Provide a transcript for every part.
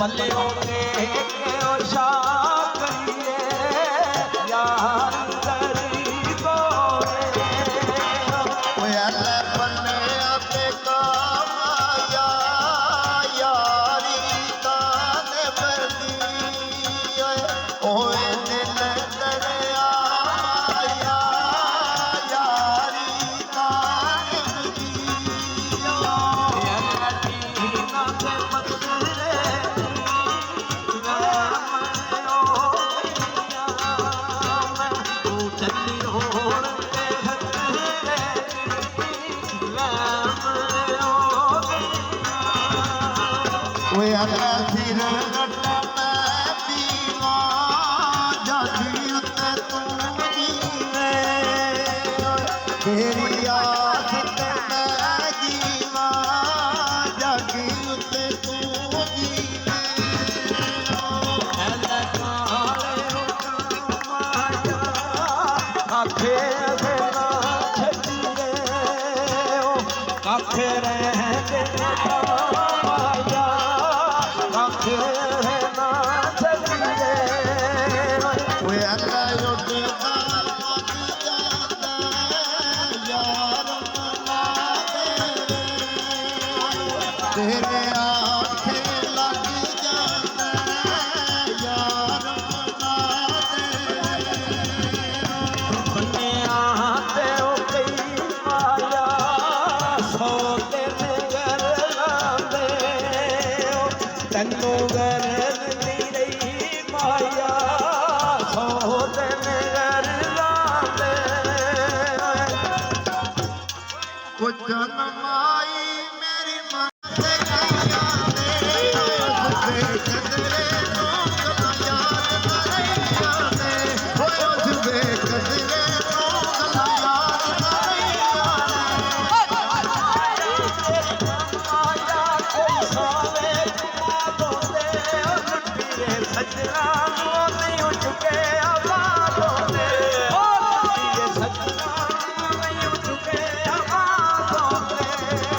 पल्लियों के शा करिए यार गरीबो पन्ने आते कामाया यारी ताने बदी ओए दिल दरिया माया यारी ताने बदी फिर रटना पीवा जागी उते तू जीवे तेरी आस ते मैं जीवा जागी उते तू जीवे आखे ना छड़िए आखे रह माया आखे ना छड़िए वे अल्लाह उठदा यार मना दे तेरे आखे लग जाता यार मना दे दुनिया ते ओ कई माया सौ दिन घर लांदे तैनू गरज नहीं रही माया सौ दिन घर लांदे कुछ नमाई मेरी मन से गैया ने उसके कदरे नो कला याद करैया ने उसके कदरे नो कला याद करैया माया कोई सावे बोले लुटिए सजना नहीं चुके आबाद होते लुटिए सजना नहीं चुके आबाद होते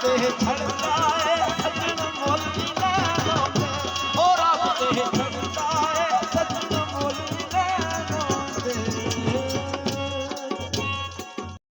ਤੇ ਛੜ